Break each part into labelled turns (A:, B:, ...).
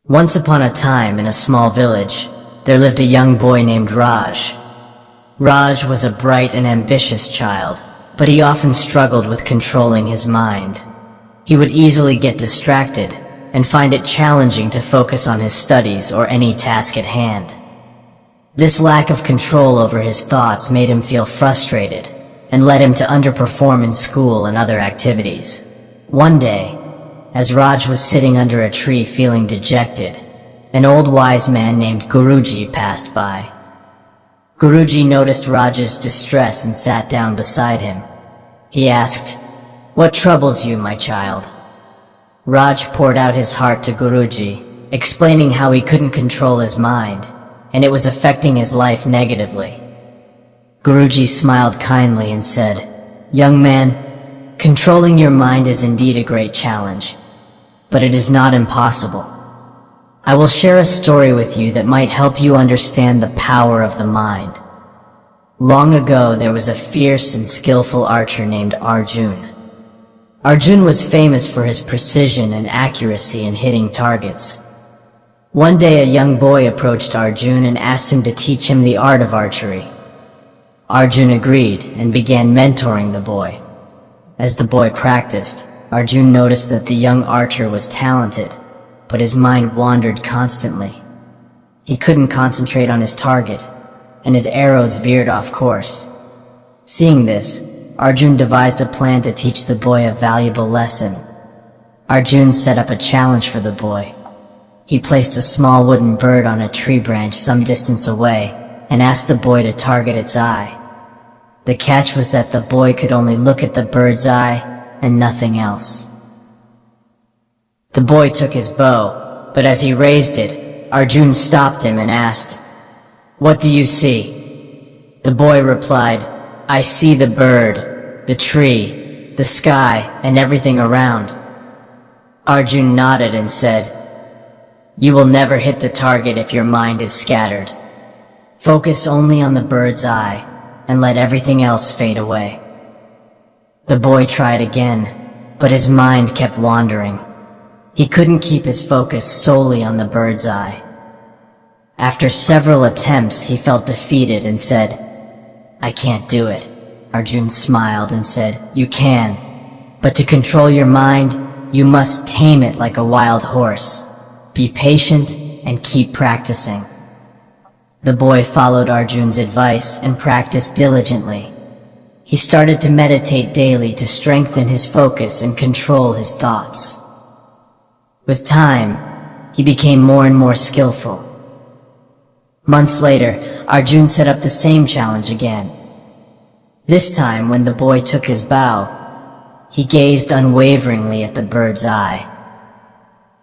A: Once upon a time, in a small village, there lived a young boy named Raj. Raj was a bright and ambitious child, but he often struggled with controlling his mind. He would easily get distracted and find it challenging to focus on his studies or any task at hand. This lack of control over his thoughts made him feel frustrated and led him to underperform in school and other activities. One day, as Raj was sitting under a tree feeling dejected, an old wise man named Guruji passed by. Guruji noticed Raj's distress and sat down beside him. He asked, "What troubles you, my child?" Raj poured out his heart to Guruji, explaining how he couldn't control his mind, and it was affecting his life negatively. Guruji smiled kindly and said, "Young man, controlling your mind is indeed a great challenge, but it is not impossible. I will share a story with you that might help you understand the power of the mind." Long ago, there was a fierce and skillful archer named Arjun. Arjun was famous for his precision and accuracy in hitting targets. One day, a young boy approached Arjun and asked him to teach him the art of archery. Arjun agreed and began mentoring the boy. As the boy practiced, Arjun noticed that the young archer was talented, but his mind wandered constantly. He couldn't concentrate on his target, and his arrows veered off course. Seeing this, Arjun devised a plan to teach the boy a valuable lesson. Arjun set up a challenge for the boy. He placed a small wooden bird on a tree branch some distance away and asked the boy to target its eye. The catch was that the boy could only look at the bird's eye and nothing else. The boy took his bow, but as he raised it, Arjun stopped him and asked, "What do you see?" The boy replied, "I see the bird, the tree, the sky, and everything around." Arjun nodded and said, "You will never hit the target if your mind is scattered. Focus only on the bird's eye and let everything else fade away." The boy tried again, but his mind kept wandering. He couldn't keep his focus solely on the bird's eye. After several attempts, he felt defeated and said, "I can't do it." Arjun smiled and said, "You can, but to control your mind, you must tame it like a wild horse. Be patient and keep practicing." The boy followed Arjun's advice and practiced diligently. He started to meditate daily to strengthen his focus and control his thoughts. With time, he became more and more skillful. Months later, Arjun set up the same challenge again. This time, when the boy took his bow, he gazed unwaveringly at the bird's eye,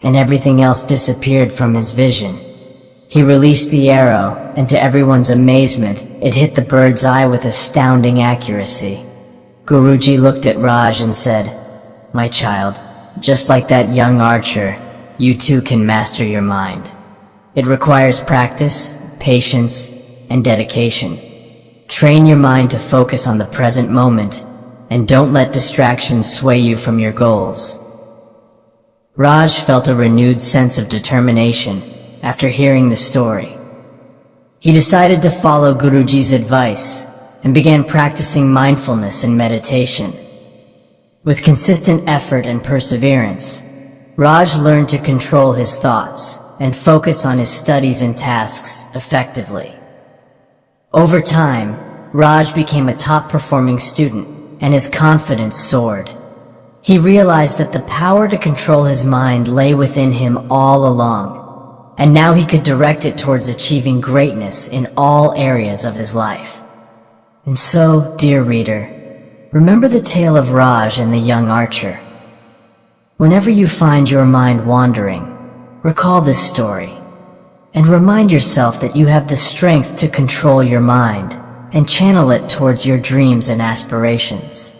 A: and everything else disappeared from his vision. He released the arrow, and to everyone's amazement, it hit the bird's eye with astounding accuracy. Guruji looked at Raj and said, "My child, just like that young archer, you too can master your mind. It requires practice, patience, and dedication. Train your mind to focus on the present moment, and don't let distractions sway you from your goals." Raj felt a renewed sense of determination after hearing the story. He decided to follow Guruji's advice and began practicing mindfulness and meditation. With consistent effort and perseverance, Raj learned to control his thoughts and focus on his studies and tasks effectively. Over time, Raj became a top-performing student, and his confidence soared. He realized that the power to control his mind lay within him all along, and now he could direct it towards achieving greatness in all areas of his life. And so, dear reader, remember the tale of Raj and the young archer. Whenever you find your mind wandering, recall this story, and remind yourself that you have the strength to control your mind and channel it towards your dreams and aspirations.